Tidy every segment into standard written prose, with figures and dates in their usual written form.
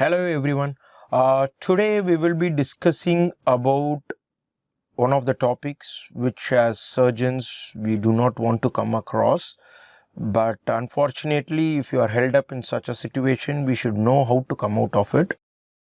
Hello everyone. Today we will be discussing about one of the topics which as surgeons we do not want to come across, but unfortunately if you are held up in such a situation we should know how to come out of it.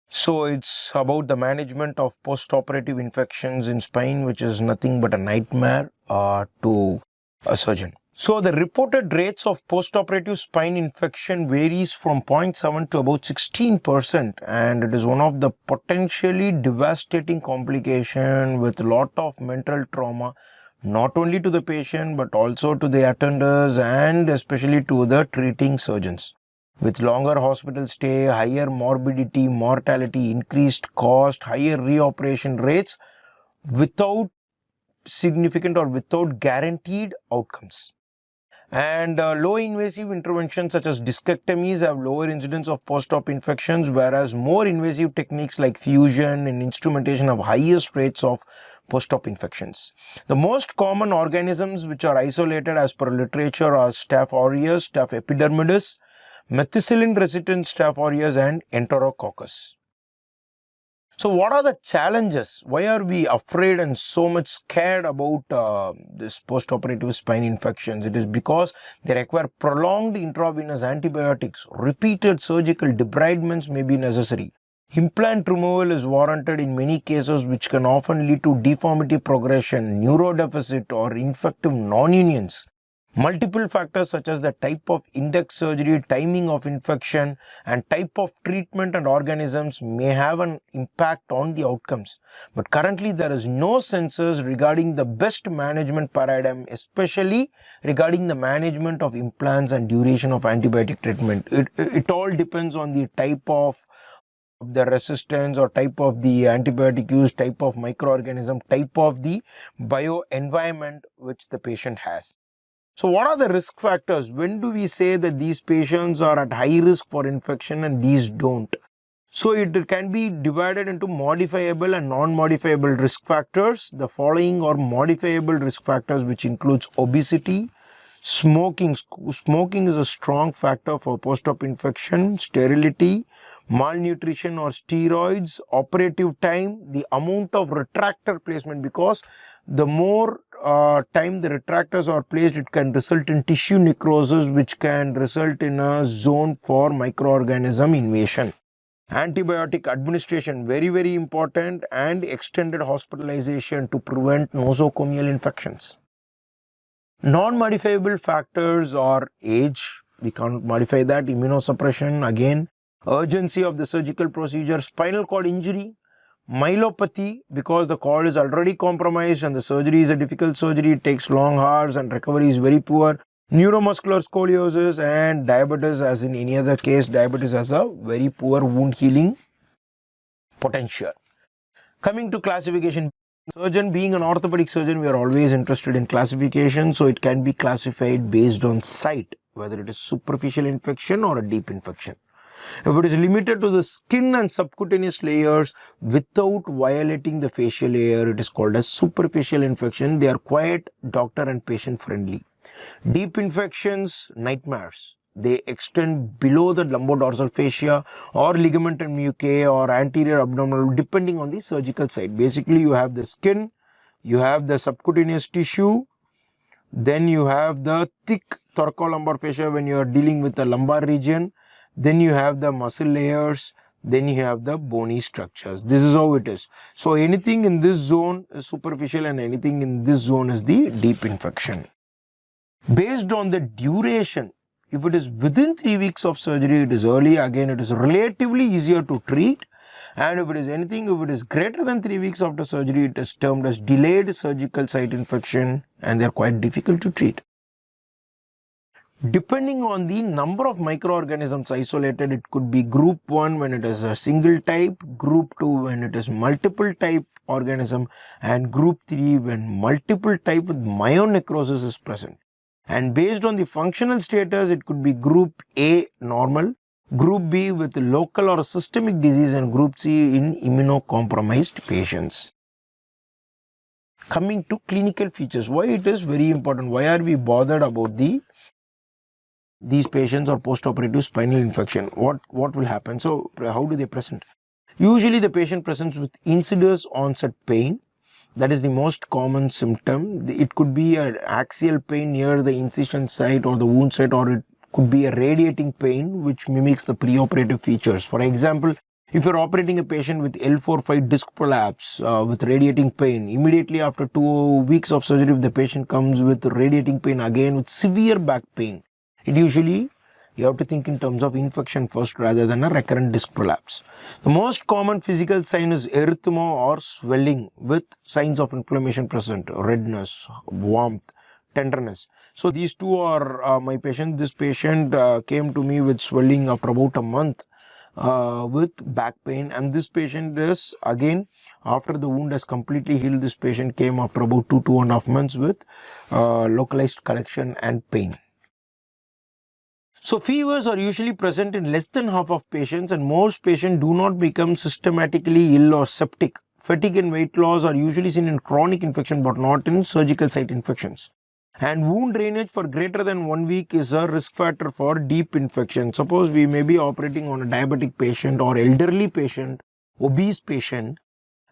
So it's about the management of postoperative infections in spine, which is nothing but a nightmare to a surgeon. So the reported rates of postoperative spine infection varies from 0.7 to about 16%, and it is one of the potentially devastating complication with a lot of mental trauma, not only to the patient but also to the attenders and especially to the treating surgeons. With longer hospital stay, higher morbidity, mortality, increased cost, higher reoperation rates without significant or without guaranteed outcomes. And low invasive interventions such as discectomies have lower incidence of post-op infections, whereas more invasive techniques like fusion and instrumentation have highest rates of post-op infections. The most common organisms which are isolated as per literature are Staph aureus, Staph epidermidis, methicillin-resistant Staph aureus and Enterococcus. So what are the challenges? Why are we afraid and so much scared about this postoperative spine infections? It is because they require prolonged intravenous antibiotics. Repeated surgical debridements may be necessary. Implant removal is warranted in many cases, which can often lead to deformity progression, neurodeficit or infective non-unions. Multiple factors such as the type of index surgery, timing of infection, and type of treatment and organisms may have an impact on the outcomes. But currently there is no census regarding the best management paradigm, especially regarding the management of implants and duration of antibiotic treatment. It all depends on the type of the resistance or type of the antibiotic use, type of microorganism, type of the bioenvironment which the patient has. So what are the risk factors? When do we say that these patients are at high risk for infection and these don't? So it can be divided into modifiable and non-modifiable risk factors. The following are modifiable risk factors, which includes obesity, smoking. Smoking is a strong factor for post-op infection, sterility, malnutrition or steroids, operative time, the amount of retractor placement, because the more time the retractors are placed, it can result in tissue necrosis, which can result in a zone for microorganism invasion. Antibiotic administration, very important, and extended hospitalization to prevent nosocomial infections. Non-modifiable factors are age, we can't modify that, immunosuppression, again, urgency of the surgical procedure, spinal cord injury, myelopathy, because the cord is already compromised and the surgery is a difficult surgery, it takes long hours and recovery is very poor, neuromuscular scoliosis, and diabetes. As in any other case, diabetes has a very poor wound healing potential. Coming to classification, surgeon being an orthopedic surgeon, we are always interested in classification, so it can be classified based on site, whether it is superficial infection or a deep infection. If it is limited to the skin and subcutaneous layers without violating the facial layer, it is called as superficial infection. They are quite doctor and patient friendly. Deep infections, nightmares. They extend below the lumbodorsal fascia or ligamentum mucae or anterior abdominal, depending on the surgical site. Basically, you have the skin, you have the subcutaneous tissue, then you have the thick thoracolumbar fascia when you are dealing with the lumbar region, then you have the muscle layers, then you have the bony structures. This is how it is. So anything in this zone is superficial and anything in this zone is the deep infection. Based on the duration, if it is within 3 weeks of surgery, it is early. Again, it is relatively easier to treat. And if it is greater than 3 weeks after surgery, it is termed as delayed surgical site infection and they are quite difficult to treat. Depending on the number of microorganisms isolated, it could be group 1 when it is a single type, group 2 when it is multiple type organism, and group 3 when multiple type with myonecrosis is present. And based on the functional status, it could be group A normal, group B with local or systemic disease, and group C in immunocompromised patients. Coming to clinical features, why it is very important, why are we bothered about the these patients or postoperative spinal infection, what will happen? So how do they present? Usually the patient presents with insidious onset pain. That is the most common symptom. It could be an axial pain near the incision site or the wound site, or it could be a radiating pain which mimics the preoperative features. For example, if you're operating a patient with L4-5 disc prolapse with radiating pain, immediately after 2 weeks of surgery, if the patient comes with radiating pain again with severe back pain, you have to think in terms of infection first rather than a recurrent disc prolapse. The most common physical sign is erythema or swelling with signs of inflammation present, redness, warmth, tenderness. So these two are my patient. This patient came to me with swelling after about a month with back pain, and this patient is again, after the wound has completely healed, this patient came after about 2.5 months with localized collection and pain. So fevers are usually present in less than half of patients, and most patients do not become systematically ill or septic. Fatigue and weight loss are usually seen in chronic infection but not in surgical site infections. And wound drainage for greater than 1 week is a risk factor for deep infection. Suppose we may be operating on a diabetic patient or elderly patient, obese patient,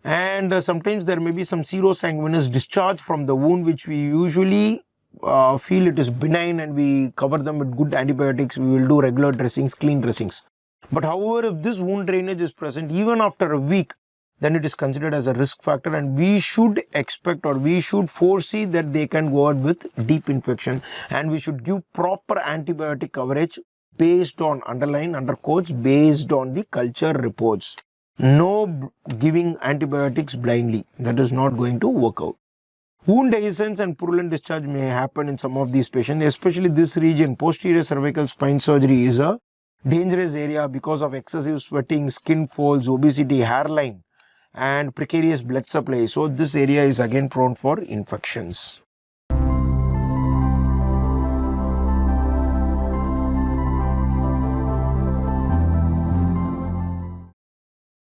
and sometimes there may be some serosanguinous discharge from the wound, which we usually feel it is benign, and we cover them with good antibiotics. We will do regular dressings, clean dressings. But however, if this wound drainage is present even after a week, then it is considered as a risk factor, and we should expect, or we should foresee, that they can go out with deep infection, and we should give proper antibiotic coverage based on, underline under quotes, based on the culture reports. No giving antibiotics blindly. That is not going to work out. Wound dehiscence and purulent discharge may happen in some of these patients, especially this region. Posterior cervical spine surgery is a dangerous area because of excessive sweating, skin folds, obesity, hairline, and precarious blood supply. So this area is again prone for infections.